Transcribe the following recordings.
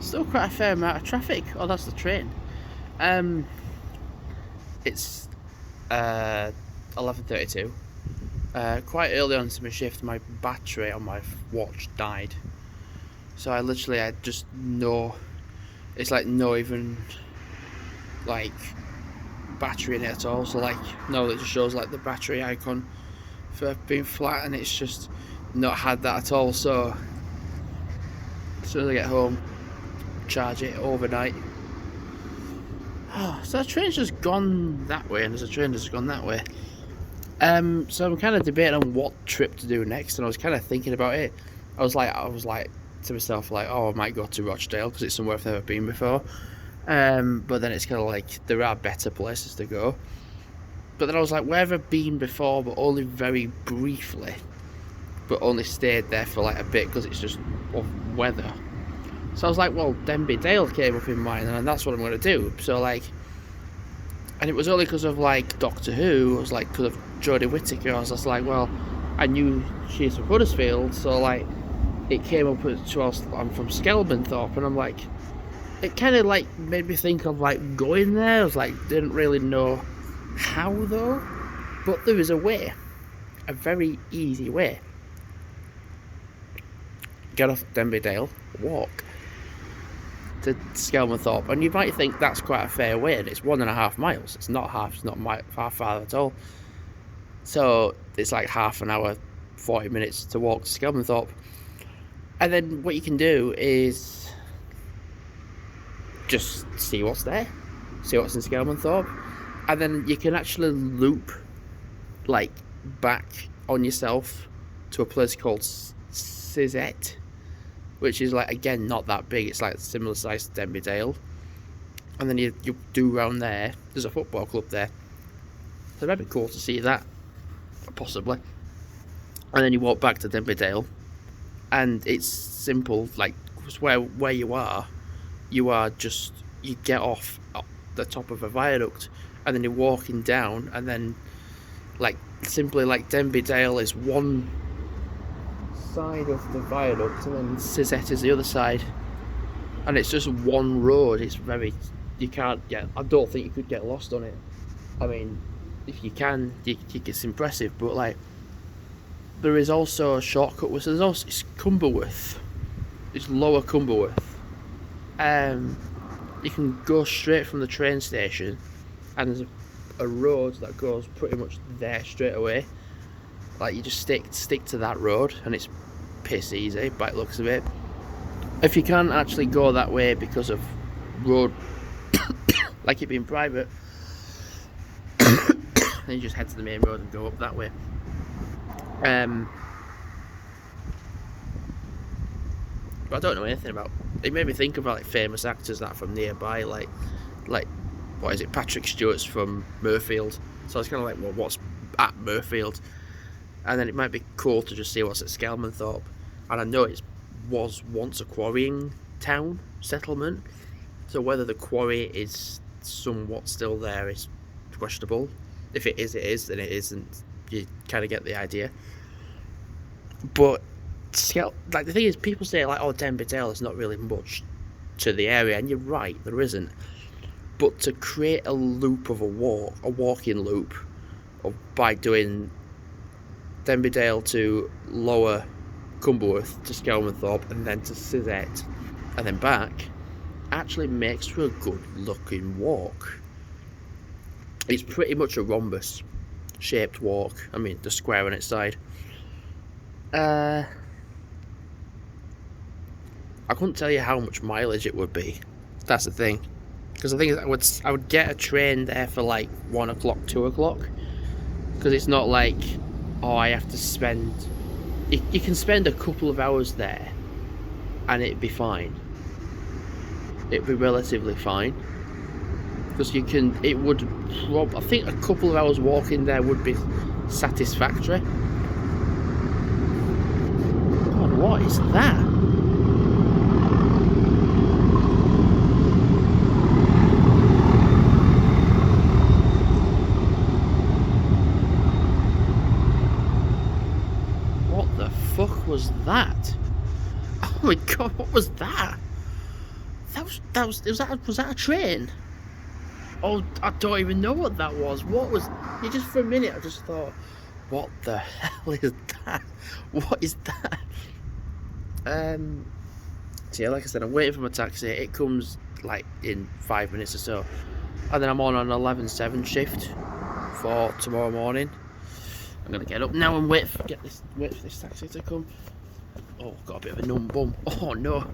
still quite a fair amount of traffic. Oh, that's the train. Um, it's 11:32. Quite early on to my shift, my battery on my watch died. So I had just no. It's like no even like battery in it at all. So like no, it just shows like the battery icon for being flat, and it's just not had that at all. So as soon as I get home, charge it overnight. Oh, so the train's just gone that way, and there's a train that's gone that way. So I'm kind of debating on what trip to do next, and I was kind of thinking about it. I was like to myself, like, oh, I might go to Rochdale because it's somewhere I've never been before. But then it's kind of like there are better places to go. But then I was like, where have I been before, but only very briefly, but only stayed there for like a bit because it's just of weather. So I was like, well, Denby Dale came up in mind, and that's what I'm going to do. So like, and it was only because of like Doctor Who. It was like because of Jodie Whittaker. I was just like, well, I knew she's from Huddersfield, so like, it came up with I'm from Skelmanthorpe, and I'm like, it kind of like made me think of like going there. I was like, didn't really know how though, but there is a way, a very easy way. Get off Denby Dale, walk to Skelmanthorpe, and you might think that's quite a fair way, and it's 1.5 miles. It's not far at all. So it's like half an hour, 40 minutes to walk to Skelmanthorpe. And then what you can do is just see what's there, see what's in Skelmanthorpe, and then you can actually loop like back on yourself to a place called Sizet, which is like, again, not that big. It's like similar size to Denby Dale, and then you do around there. There's a football club there, so it might be cool to see that, possibly. And then you walk back to Denby Dale, and it's simple. Like where you are just, you get off at the top of a viaduct, and then you're walking down, and then like simply like Denby Dale is one side of the viaduct, and then Sizet is the other side, and it's just one road. It's very, you can't get, I don't think you could get lost on it. I mean, if you can, it's impressive, but like, there is also a shortcut. So there's also, it's Cumberworth, it's Lower Cumberworth. You can go straight from the train station, and there's a road that goes pretty much there straight away. Like, you just stick to that road, and it's piss easy by the looks of it. If you can't actually go that way because of road, like it being private, then you just head to the main road and go up that way. But I don't know anything about. It made me think about like famous actors that from nearby, like what is it? Patrick Stewart's from Mirfield. So I was kind of like, well, what's at Mirfield? And then it might be cool to just see what's at Skelmanthorpe. And I know it was once a quarrying town settlement, so whether the quarry is somewhat still there is questionable. If it is, it is, and it isn't, you kind of get the idea. But like, the thing is, people say like, oh, Denby Dale is not really much to the area, and you're right, there isn't. But to create a loop of a walking loop, by doing Denby Dale to Lower Cumberworth to Skelmanthorpe and then to Sizet and then back, actually makes for a good looking walk. It's pretty much a rhombus shaped walk. I mean, the square on its side. I couldn't tell you how much mileage it would be. That's the thing. Because the thing is, I would get a train there for like 1 o'clock, 2 o'clock. Because it's not like, oh, I have to spend. You can spend a couple of hours there, and it'd be fine. It'd be relatively fine. Because you can. It would. I think a couple of hours walking there would be satisfactory. God, what is that? Was that? Oh my god, what was that? Was that a train? Oh, I don't even know what that was. What was? You just for a minute, I just thought, what the hell is that? What is that? So yeah, like I said, I'm waiting for my taxi. It comes like in 5 minutes or so, and then I'm on an 11/7 shift for tomorrow morning. I'm gonna get up now and wait for this taxi to come. Oh, got a bit of a numb bum. Oh no.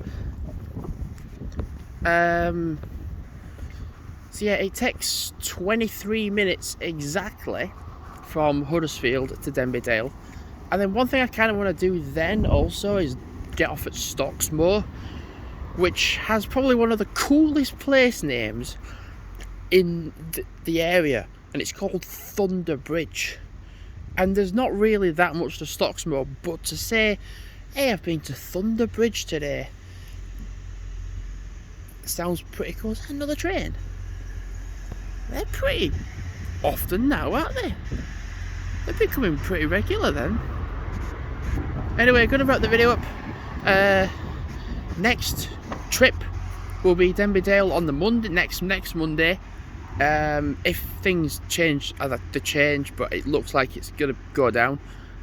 So yeah, it takes 23 minutes exactly from Huddersfield to Denby Dale. And then one thing I kind of want to do then also is get off at Stocksmoor, which has probably one of the coolest place names in the area, and it's called Thunder Bridge. And there's not really that much to Stocksmoor, but to say, hey, I've been to Thunder Bridge today, sounds pretty cool. Is that another train? They're pretty often now, aren't they? They're becoming pretty regular then. Anyway, gonna wrap the video up. Next trip will be Denby Dale on the Monday, next Monday. If things change, I'd have to change, but it looks like it's gonna go down.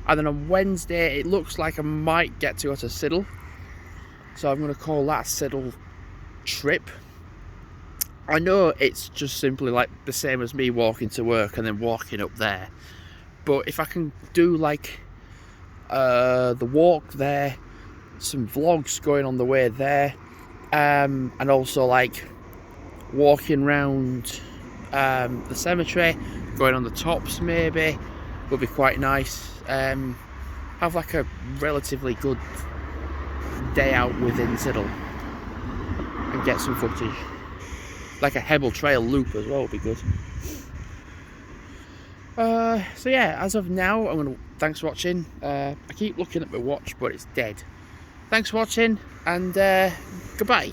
And then on Wednesday, it looks like I might get to go to Siddle, so I'm gonna call that Siddle trip. I know it's just simply like the same as me walking to work and then walking up there, but if I can do like the walk there, some vlogs going on the way there, and also like walking around the cemetery, going on the tops maybe, would be quite nice. Have like a relatively good day out within Siddle and get some footage. Like a Hebble Trail loop as well would be good. So yeah, as of now, thanks for watching. I keep looking at my watch, but it's dead. Thanks for watching, and goodbye.